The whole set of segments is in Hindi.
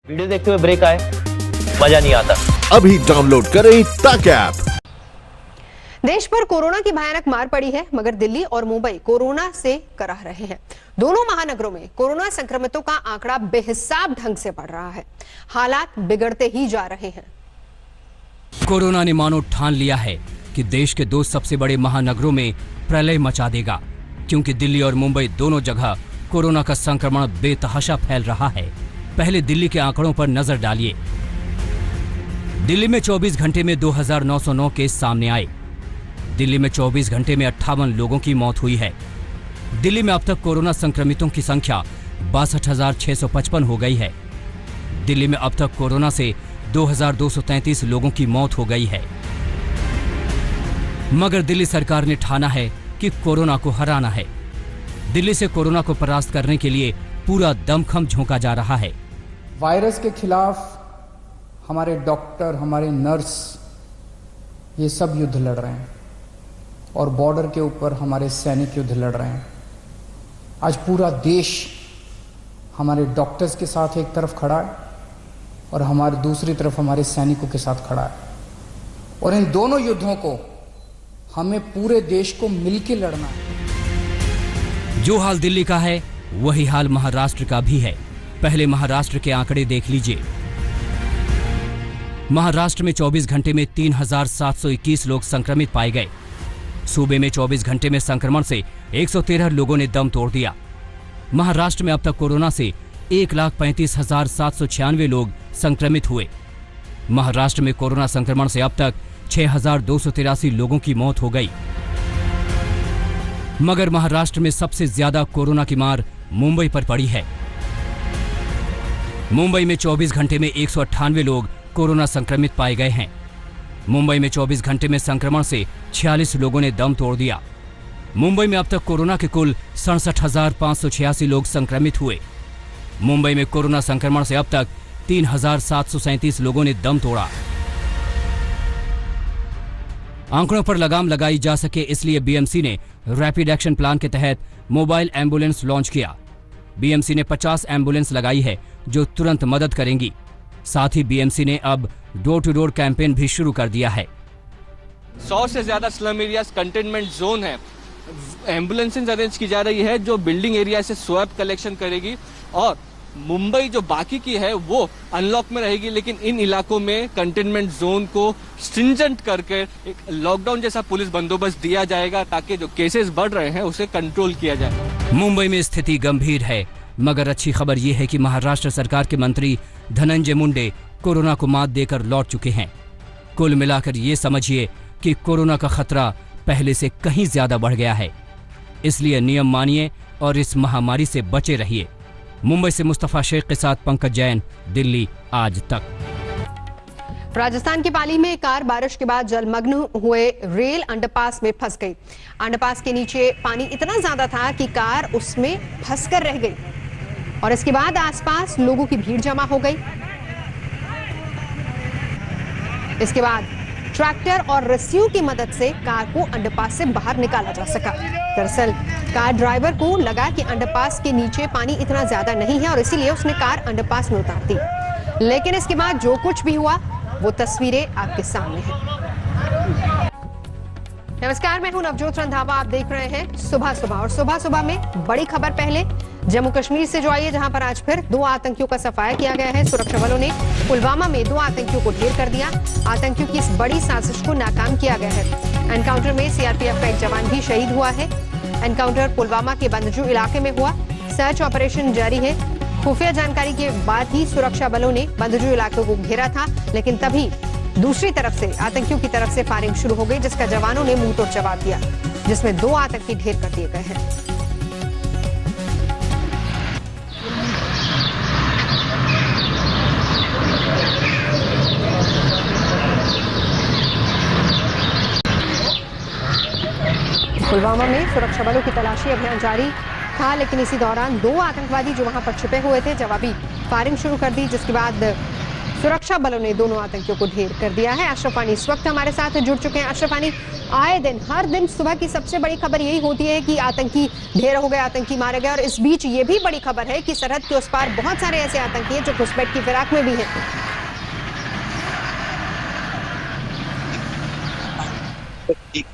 वीडियो देखते हुए ब्रेक आए, मजा नहीं आता। अभी डाउनलोड करें तक ऐप। देश पर कोरोना की भयानक मार पड़ी है, मगर दिल्ली और मुंबई कोरोना से कराह रहे हैं। दोनों महानगरों में कोरोना संक्रमितों का आंकड़ा बेहिसाब ढंग से बढ़ रहा है। हालात बिगड़ते ही जा रहे हैं। कोरोना ने मानो ठान लिया है कि देश के दो सबसे बड़े महानगरों में प्रलय मचा देगा, क्योंकि दिल्ली और मुंबई दोनों जगह कोरोना का संक्रमण बेतहाशा फैल रहा है। पहले दिल्ली के आंकड़ों पर नजर डालिए। दिल्ली में 24 घंटे में 2909 केस सामने आए। दिल्ली में 24 घंटे में 58 लोगों की मौत हुई है। दिल्ली में अब तक कोरोना संक्रमितों की संख्या 62,655 हो गई है। दिल्ली में अब तक कोरोना से 2,233 लोगों की मौत हो गई है। मगर दिल्ली सरकार ने ठाना है कि कोरोना को हराना है। दिल्ली से कोरोना को परास्त करने के लिए पूरा दमखम झोंका जा रहा है। वायरस के खिलाफ हमारे डॉक्टर, हमारे नर्स, ये सब युद्ध लड़ रहे हैं और बॉर्डर के ऊपर हमारे सैनिक युद्ध लड़ रहे हैं। आज पूरा देश हमारे डॉक्टर्स के साथ एक तरफ खड़ा है और हमारे दूसरी तरफ हमारे सैनिकों के साथ खड़ा है, और इन दोनों युद्धों को हमें पूरे देश को मिलकर लड़ना है। जो हाल दिल्ली का है वही हाल महाराष्ट्र का भी है। पहले महाराष्ट्र के आंकड़े देख लीजिए। महाराष्ट्र में 24 घंटे में 3,721 लोग संक्रमित पाए गए। सूबे में 24 घंटे में संक्रमण से 113 लोगों ने दम तोड़ दिया। महाराष्ट्र में अब तक कोरोना से 1,35,796 लोग संक्रमित हुए। महाराष्ट्र में कोरोना संक्रमण से अब तक 6,283 लोगों की मौत हो गई। मगर महाराष्ट्र में सबसे ज्यादा कोरोना की मार मुंबई पर पड़ी है। मुंबई में 24 घंटे में 198 लोग कोरोना संक्रमित पाए गए हैं। मुंबई में 24 घंटे में संक्रमण से 46 लोगों ने दम तोड़ दिया। मुंबई में अब तक कोरोना के कुल 67,586 लोग संक्रमित हुए। मुंबई में कोरोना संक्रमण से अब तक 3,737 लोगों ने दम तोड़ा। आंकड़ों पर लगाम लगाई जा सके इसलिए बीएमसी ने रैपिड एक्शन प्लान के तहत मोबाइल एम्बुलेंस लॉन्च किया। बीएमसी ने 50 एम्बुलेंस लगाई है जो तुरंत मदद करेंगी। साथ ही बीएमसी ने अब डोर टू डोर कैंपेन भी शुरू कर दिया है। 100 से ज्यादा स्लम एरियाज कंटेनमेंट जोन है। एम्बुलेंस अरेंज की जा रही है जो बिल्डिंग एरिया से स्वैप कलेक्शन करेगी, और मुंबई जो बाकी की है वो अनलॉक में रहेगी, लेकिन इन इलाकों में कंटेनमेंट जोन को स्ट्रिंजेंट करके एक लॉकडाउन जैसा पुलिस बंदोबस्त दिया जाएगा ताकि जो केसेस बढ़ रहे हैं उसे कंट्रोल किया जाए। मुंबई में स्थिति गंभीर है, मगर अच्छी खबर यह है कि महाराष्ट्र सरकार के मंत्री धनंजय मुंडे कोरोना को मात देकर लौट चुके हैं। कुल मिलाकर ये समझिए कि कोरोना का खतरा पहले से कहीं ज्यादा बढ़ गया है। इसलिए नियम मानिए और इस महामारी से बचे रहिए। मुंबई से मुस्तफा शेख के साथ पंकज जैन, दिल्ली आज तक। राजस्थान की पाली में कार बारिश के बाद जलमग्न हुए रेल अंडरपास में फंस गई। अंडरपास के नीचे पानी इतना ज्यादा था कि कार उसमें फंसकर रह गई, और इसके बाद आसपास लोगों की भीड़ जमा हो गई। इसके बाद ट्रैक्टर और रस्सियों की मदद से कार को अंडरपास से बाहर निकाला जा सका। दरअसल कार ड्राइवर को लगा कि अंडरपास के नीचे पानी इतना ज्यादा नहीं है और इसीलिए उसने कार अंडरपास में उतार दी। लेकिन इसके बाद जो कुछ भी हुआ वो तस्वीरें आपके सामने हैं। नमस्कार, मैं हूं नवजोत रंधावा। आप देख रहे हैं सुबह सुबह, और सुबह सुबह में बड़ी खबर पहले जम्मू कश्मीर से जो आई है, जहां पर आज फिर 2 आतंकियों का सफाया किया गया है। सुरक्षा बलों ने पुलवामा में 2 आतंकियों को ढेर कर दिया। आतंकियों की इस बड़ी साजिश को नाकाम किया गया है। एनकाउंटर में सीआरपीएफ का एक जवान भी शहीद हुआ है। एनकाउंटर पुलवामा के बंदजू इलाके में हुआ। सर्च ऑपरेशन जारी है। खुफिया जानकारी के बाद ही सुरक्षा बलों ने बंदजू इलाके को घेरा था, लेकिन तभी दूसरी तरफ से आतंकियों की तरफ से फायरिंग शुरू हो गई, जिसका जवानों ने मुंह तोड़ जवाब दिया, जिसमें 2 आतंकी ढेर कर दिए गए हैं। पुलवामा में सुरक्षा बलों की तलाशी अभियान जारी था, लेकिन इसी दौरान 2 आतंकवादी जो वहां पर छिपे हुए थे जवाबी फायरिंग शुरू कर दी, जिसके बाद सुरक्षा बलों ने दोनों आतंकियों को ढेर कर दिया है। अशरफ वानी इस वक्त हमारे साथ जुड़ चुके हैं। अशरफ वानी, आए दिन हर दिन सुबह की सबसे बड़ी खबर यही होती है कि आतंकी ढेर हो गए, आतंकी मारे गए, और इस बीच ये भी बड़ी खबर है कि सरहद के उस पार बहुत सारे ऐसे आतंकी हैं जो घुसपैठ की फिराक में भी हैं।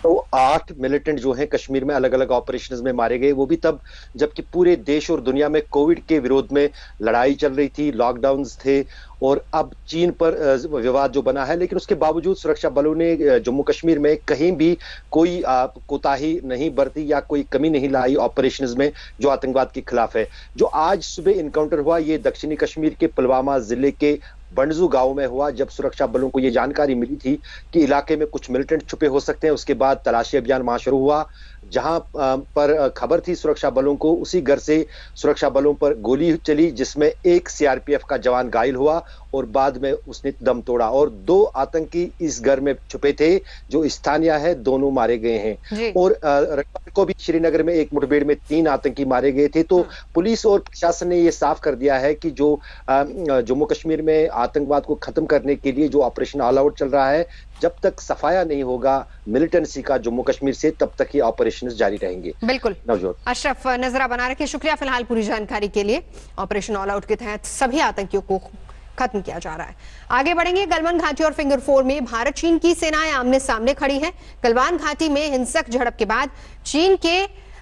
तो 8 मिलिटेंट जो हैं कश्मीर में अलग अलग ऑपरेशंस में मारे गए, वो भी तब जबकि पूरे देश और दुनिया में कोविड के विरोध में लड़ाई चल रही थी, लॉकडाउन्स थे और अब चीन पर विवाद जो बना है। लेकिन उसके बावजूद सुरक्षा बलों ने जम्मू कश्मीर में कहीं भी कोई कोताही नहीं बरती या कोई कमी नहीं लाई ऑपरेशंस में जो आतंकवाद के खिलाफ है। जो आज सुबह इनकाउंटर हुआ ये दक्षिणी कश्मीर के पुलवामा जिले के बंडजू गांव में हुआ, जब सुरक्षा बलों को यह जानकारी मिली थी कि इलाके में कुछ मिलिटेंट छुपे हो सकते हैं। उसके बाद तलाशी अभियान वहां शुरू हुआ। जहां पर खबर थी सुरक्षा बलों को, उसी घर से सुरक्षा बलों पर गोली चली जिसमें एक सीआरपीएफ का जवान घायल हुआ और बाद में उसने दम तोड़ा और 2 आतंकी इस घर में छुपे थे जो स्थानीय है, दोनों मारे गए हैं। और रविवार को भी श्रीनगर में एक मुठभेड़ में 3 आतंकी मारे गए थे। तो पुलिस और प्रशासन ने यह साफ कर दिया है कि जो जम्मू कश्मीर में आतंकवाद को खत्म करने के लिए जो ऑपरेशन ऑल आउट चल रहा है, जब तक सफाया नहीं होगा मिलिटेंसी का जम्मू कश्मीर से, तब तक ये ऑपरेशन जारी रहेंगे। बिल्कुल नवजोत। अशरफ, नजरा बना रखे, शुक्रिया फिलहाल पूरी जानकारी के लिए। ऑपरेशन ऑल आउट के तहत सभी आतंकियों को खत्म किया जा रहा है। आगे बढ़ेंगे। गलवान घाटी और फिंगर 4 में भारत चीन की सेनाएं आमने सामने खड़ी हैं। गलवान घाटी में हिंसक झड़प के बाद चीन के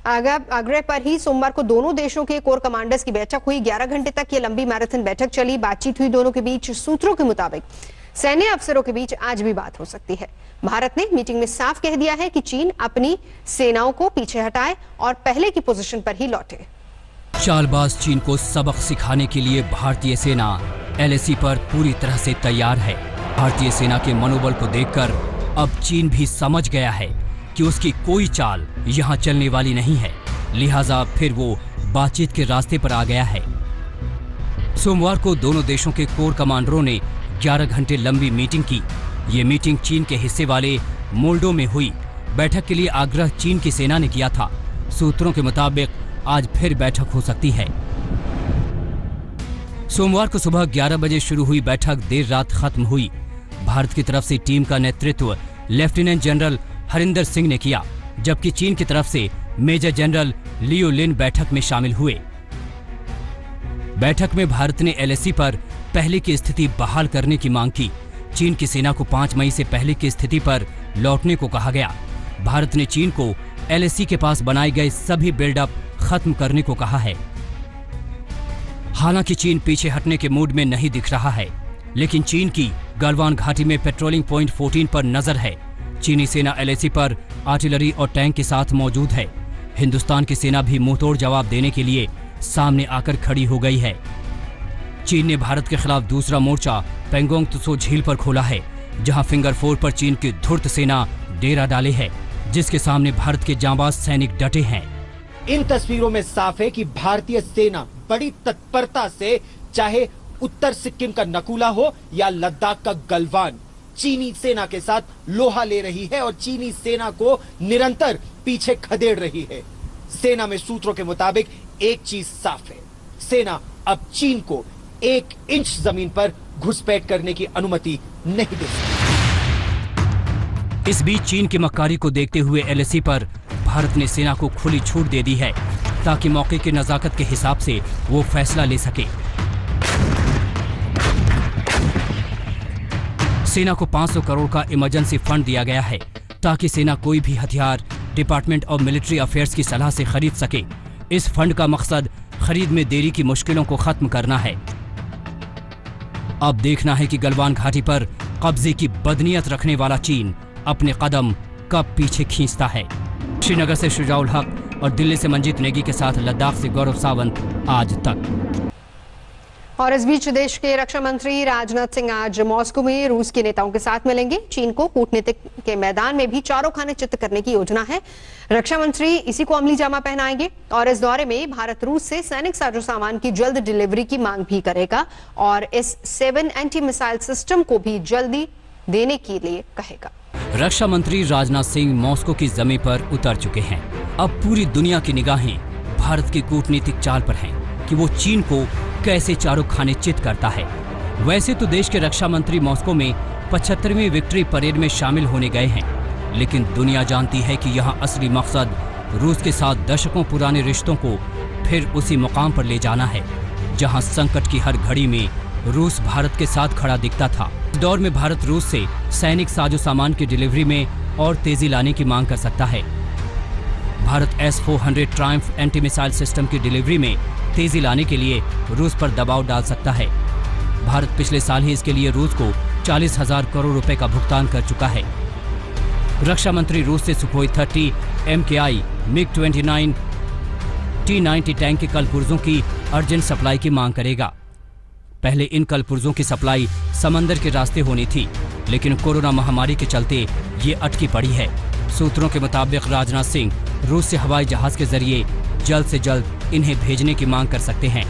आग्रह पर ही सोमवार को दोनों देशों के कोर कमांडर्स की बैठक हुई। 11 घंटे तक ये लंबी मैराथन बैठक चली, बातचीत हुई दोनों के बीच। सूत्रों के मुताबिक सैन्य अफसरों के बीच आज भी बात हो सकती है। भारत ने मीटिंग में साफ कह दिया है कि चीन अपनी सेनाओं को पीछे हटाए और पहले की पोजीशन पर ही लौटे। चालबाज चीन को सबक सिखाने के लिए भारतीय सेना LAC पर पूरी तरह से तैयार है। भारतीय सेना के मनोबल को देखकर अब चीन भी समझ गया है कि उसकी कोई चाल यहाँ चलने वाली नहीं है, लिहाजा फिर वो बातचीत के रास्ते पर आ गया है। सोमवार को दोनों देशों के कोर कमांडरों ने 11 घंटे लंबी मीटिंग की। ये मीटिंग चीन के हिस्से वाले मोल्डो में हुई। बैठक के लिए आग्रह चीन की सेना ने किया था। सूत्रों के मुताबिक आज फिर बैठक हो सकती है। सोमवार को सुबह 11 बजे शुरू हुई बैठक देर रात खत्म हुई। भारत की तरफ से टीम का नेतृत्व लेफ्टिनेंट जनरल हरिंदर सिंह ने किया, जबकि चीन की तरफ से मेजर जनरल लियो लिन बैठक में शामिल हुए। बैठक में भारत ने LAC पर पहले की स्थिति बहाल करने की मांग की। चीन की सेना को 5 मई से पहले की स्थिति पर लौटने को कहा गया। भारत ने चीन को LAC के पास बनाए गए सभी बिल्डअप खत्म करने को कहा है। हालांकि चीन पीछे हटने के मूड में नहीं दिख रहा है, लेकिन चीन की गलवान घाटी में पेट्रोलिंग पॉइंट 14 पर नजर है। चीनी सेना LAC पर आर्टिलरी और टैंक के साथ मौजूद है। हिंदुस्तान की सेना भी मुंहतोड़ जवाब देने के लिए सामने आकर खड़ी हो गई है। चीन ने भारत के खिलाफ दूसरा मोर्चा पेंगोंग त्सो झील पर खोला है, जहां फिंगर 4 पर चीन की धूर्त सेना डेरा डाले है, जिसके सामने भारत के जांबाज सैनिक डटे हैं। इन तस्वीरों में साफ है कि भारतीय सेना बड़ी तत्परता से, चाहे उत्तर सिक्किम का नकुला हो या लद्दाख का गलवान, चीनी सेना के साथ लोहा ले रही है और चीनी सेना को निरंतर पीछे खदेड़ रही है। सेना में सूत्रों के मुताबिक एक चीज साफ है, सेना अब चीन को 1 इंच जमीन पर घुसपैठ करने की अनुमति नहीं दे सकती। इस बीच चीन की मक्कारी को देखते हुए LAC पर भारत ने सेना को खुली छूट दे दी है, ताकि मौके की नजाकत के हिसाब से वो फैसला ले सके। सेना को 500 करोड़ का इमरजेंसी फंड दिया गया है, ताकि सेना कोई भी हथियार डिपार्टमेंट ऑफ मिलिट्री अफेयर्स की सलाह से खरीद सके। इस फंड का मकसद खरीद में देरी की मुश्किलों को खत्म करना है। अब देखना है कि गलवान घाटी पर कब्जे की बदनीयत रखने वाला चीन अपने कदम कब पीछे खींचता है। श्रीनगर से शुजाउल हक और दिल्ली से मंजीत नेगी के साथ लद्दाख से गौरव सावंत, आज तक। और इस बीच देश के रक्षा मंत्री राजनाथ सिंह आज मॉस्को में रूस के नेताओं के साथ मिलेंगे। चीन को कूटनीतिक के मैदान में भी चारों खाने चित्त करने की योजना है। रक्षा मंत्री इसी को अमली जामा पहनाएंगे और इस दौरे में भारत रूस से सैनिक साजो सामान की जल्द डिलीवरी की मांग भी करेगा और इस 7 एंटी मिसाइल सिस्टम को भी जल्दी देने के लिए कहेगा। रक्षा मंत्री राजनाथ सिंह मॉस्को की जमीन पर उतर चुके हैं। अब पूरी दुनिया की निगाहें भारत की कूटनीतिक चाल पर हैं कि वो चीन को कैसे चारों खाने चित करता है। वैसे तो देश के रक्षा मंत्री मॉस्को में 75वीं विक्ट्री परेड में शामिल होने गए हैं, लेकिन दुनिया जानती है कि यहाँ असली मकसद रूस के साथ दशकों पुराने रिश्तों को फिर उसी मुकाम पर ले जाना है जहाँ संकट की हर घड़ी में रूस भारत के साथ खड़ा दिखता था। इस दौर में भारत रूस से सैनिक साजो सामान की डिलीवरी में और तेजी लाने की मांग कर सकता है। Bharat S-400 Triumph anti missile system की डिलीवरी में तेजी लाने के लिए रूस पर दबाव डाल सकता है। भारत पिछले साल ही इसके लिए रूस को 40,000 करोड़ रुपए का भुगतान कर चुका है। रक्षा मंत्री रूस से Sukhoi 30, MKI, MiG-29, T-90 tank के कलपुर्जों की अर्जेंट सप्लाई की मांग करेगा। पहले इन कलपुर्जों की सप्लाई समंदर के रास्ते होनी थी, लेकिन कोरोना महामारी के चलते ये अटकी पड़ी है। सूत्रों के मुताबिक राजनाथ सिंह रूस से हवाई जहाज के जरिए जल्द से जल्द इन्हें भेजने की मांग कर सकते हैं।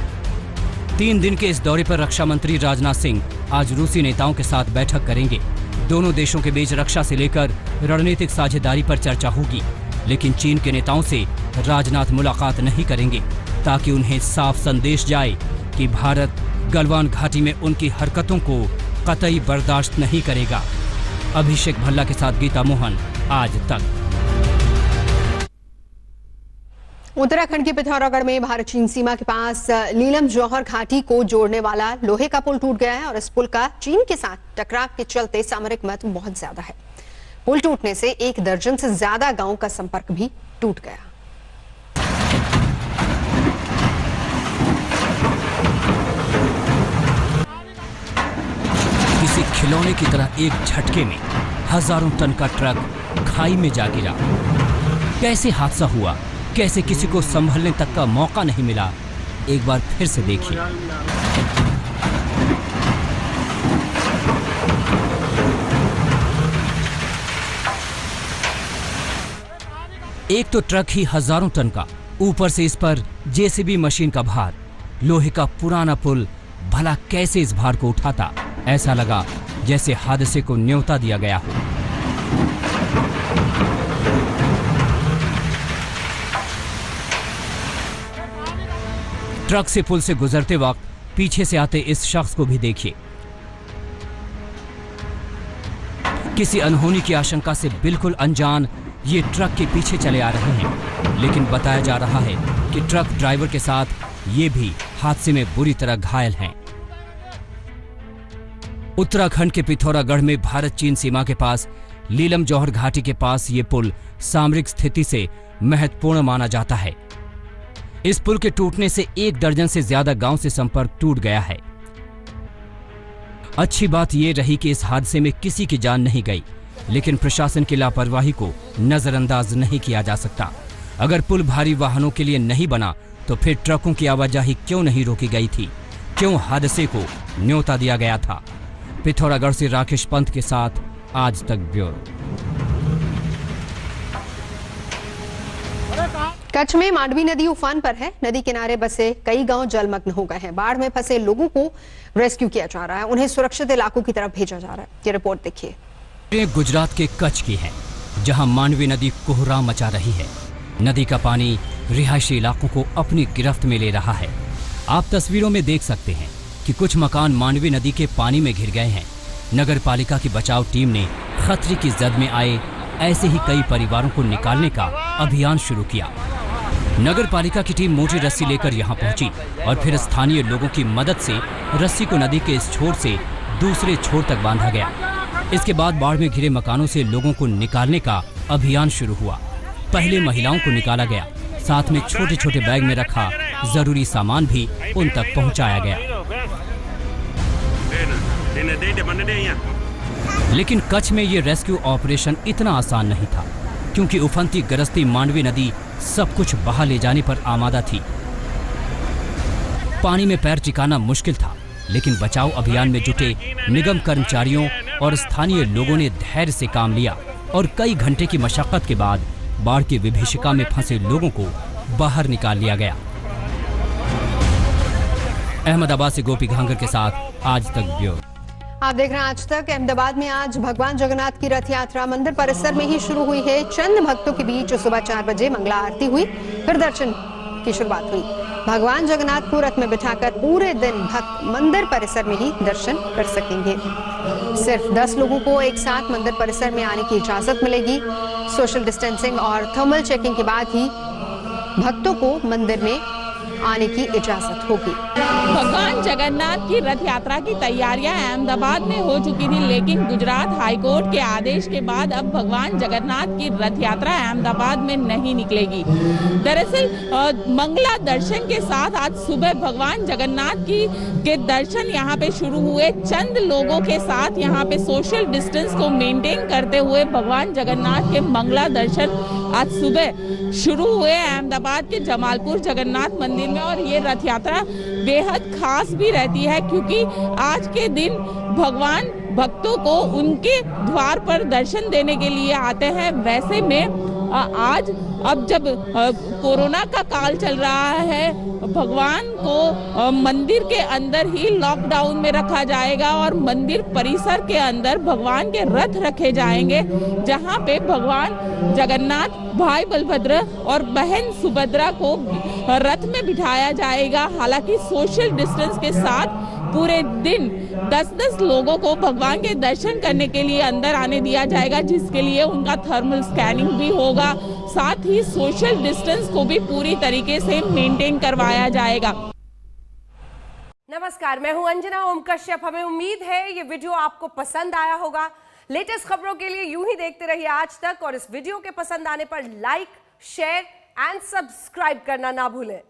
3 दिन के इस दौरे पर रक्षा मंत्री राजनाथ सिंह आज रूसी नेताओं के साथ बैठक करेंगे। दोनों देशों के बीच रक्षा से लेकर रणनीतिक साझेदारी पर चर्चा होगी, लेकिन चीन के नेताओं से राजनाथ मुलाकात नहीं करेंगे ताकि उन्हें साफ संदेश जाए कि भारत गलवान घाटी में उनकी हरकतों को कतई बर्दाश्त नहीं करेगा। अभिषेक भल्ला के साथ गीता मोहन, आज तक। उत्तराखंड के पिथौरागढ़ में भारत चीन सीमा के पास लीलम जौहर घाटी को जोड़ने वाला लोहे का पुल टूट गया है और इस पुल का चीन के साथ टकराव के चलते सामरिक महत्व बहुत ज्यादा है। पुल टूटने से 1 दर्जन से ज्यादा गांवों का संपर्क भी टूट गया। किसी खिलौने की तरह एक झटके में हजारों टन का ट्रक खाई में जा गिरा। कैसे हादसा हुआ, कैसे किसी को संभलने तक का मौका नहीं मिला, एक बार फिर से देखिए। एक तो ट्रक ही हजारों टन का, ऊपर से इस पर जेसीबी मशीन का भार। लोहे का पुराना पुल भला कैसे इस भार को उठाता। ऐसा लगा जैसे हादसे को न्योता दिया गया हो। ट्रक से पुल से गुजरते वक्त पीछे से आते इस शख्स को भी देखिए। किसी अनहोनी की आशंका से बिल्कुल अनजान ये ट्रक के पीछे चले आ रहे हैं, लेकिन बताया जा रहा है कि ट्रक ड्राइवर के साथ ये भी हादसे में बुरी तरह घायल हैं। उत्तराखंड के पिथौरागढ़ में भारत चीन सीमा के पास लीलम जौहर घाटी के पास ये पुल सामरिक स्थिति से महत्वपूर्ण माना जाता है। इस पुल के टूटने से 1 दर्जन से ज्यादा गांव से संपर्क टूट गया है। अच्छी बात यह रही कि इस हादसे में किसी की जान नहीं गई, लेकिन प्रशासन की लापरवाही को नजरअंदाज नहीं किया जा सकता। अगर पुल भारी वाहनों के लिए नहीं बना तो फिर ट्रकों की आवाजाही क्यों नहीं रोकी गई थी, क्यों हादसे को न्योता दिया गया था। पिथौरागढ़ से राकेश पंत के साथ आज तक ब्यूरो। कच्छ में मांडवी नदी उफान पर है। नदी किनारे बसे कई गांव जलमग्न हो गए हैं। बाढ़ में फंसे लोगों को रेस्क्यू किया जा रहा है, उन्हें सुरक्षित इलाकों की तरफ भेजा जा रहा है। ये रिपोर्ट देखिए। गुजरात के कच्छ की है, जहां मांडवी नदी कोहराम मचा रही है। नदी का पानी रिहायशी इलाकों को अपनी गिरफ्त में ले रहा है। आप तस्वीरों में देख सकते हैं कि कुछ मकान मांडवी नदी के पानी में घिर गए हैं। नगर पालिका की बचाव टीम ने खतरे की जद में आए ऐसे ही कई परिवारों को निकालने का अभियान शुरू किया। नगर पालिका की टीम मोटी रस्सी लेकर यहां पहुंची और फिर स्थानीय लोगों की मदद से रस्सी को नदी के इस छोर से दूसरे छोर तक बांधा गया। इसके बाद बाढ़ में घिरे मकानों से लोगों को निकालने का अभियान शुरू हुआ। पहले महिलाओं को निकाला गया, साथ में छोटे छोटे बैग में रखा जरूरी सामान भी उन तक पहुंचाया गया। लेकिन कच्छ में ये रेस्क्यू ऑपरेशन इतना आसान नहीं था, क्योंकि उफनती गरजती मांडवी नदी सब कुछ बहा ले जाने पर आमादा थी। पानी में पैर टिकाना मुश्किल था, लेकिन बचाव अभियान में जुटे निगम कर्मचारियों और स्थानीय लोगों ने धैर्य से काम लिया और कई घंटे की मशक्कत के बाद बाढ़ की विभीषिका में फंसे लोगों को बाहर निकाल लिया गया। अहमदाबाद से गोपी घांगर के साथ आज तक ब्यूरो। आप देख रहे हैं आज तक। अहमदाबाद में आज भगवान जगन्नाथ की रथ यात्रा मंदिर परिसर में ही शुरू हुई है। चंद भक्तों के बीच सुबह 4 बजे मंगला आरती हुई, फिर दर्शन की शुरुआत हुई। भगवान जगन्नाथ को रथ में बिठाकर पूरे दिन भक्त मंदिर परिसर में ही दर्शन कर सकेंगे। सिर्फ 10 लोगों को एक साथ मंदिर परिसर में आने की इजाजत मिलेगी। सोशल डिस्टेंसिंग और थर्मल चेकिंग के बाद ही भक्तों को मंदिर में आने की इजाजत होगी। भगवान जगन्नाथ की रथ यात्रा की तैयारियां अहमदाबाद में हो चुकी थी, लेकिन गुजरात हाईकोर्ट के आदेश के बाद अब भगवान जगन्नाथ की रथ यात्रा अहमदाबाद में नहीं निकलेगी। दरअसल मंगला दर्शन के साथ आज सुबह भगवान जगन्नाथ के दर्शन यहां पे शुरू हुए। चंद लोगों के साथ यहां पे सोशल डिस्टेंस को मेंटेन करते हुए भगवान जगन्नाथ के मंगला दर्शन आज सुबह शुरू हुए अहमदाबाद के जमालपुर जगन्नाथ मंदिर में। और ये रथ यात्रा बेहद खास भी रहती है, क्योंकि आज के दिन भगवान भक्तों को उनके द्वार पर दर्शन देने के लिए आते हैं। वैसे में आज अब जब कोरोना का काल चल रहा है, भगवान को मंदिर के अंदर ही लॉकडाउन में रखा जाएगा और मंदिर परिसर के अंदर भगवान के रथ रखे जाएंगे, जहां पे भगवान जगन्नाथ, भाई बलभद्र और बहन सुभद्रा को रथ में बिठाया जाएगा। हालांकि सोशल डिस्टेंस के साथ पूरे दिन 10-10 लोगों को भगवान के दर्शन करने के लिए अंदर आने दिया जाएगा, जिसके लिए उनका थर्मल स्कैनिंग भी होगा। साथ ही सोशल डिस्टेंस को भी पूरी तरीके से मेंटेन करवाया जाएगा। नमस्कार, मैं हूं अंजना ओम कश्यप। हमें उम्मीद है ये वीडियो आपको पसंद आया होगा। लेटेस्ट खबरों के लिए यूं ही देखते रहिए आज तक, और इस वीडियो के पसंद आने पर लाइक, शेयर एंड सब्सक्राइब करना ना भूलें।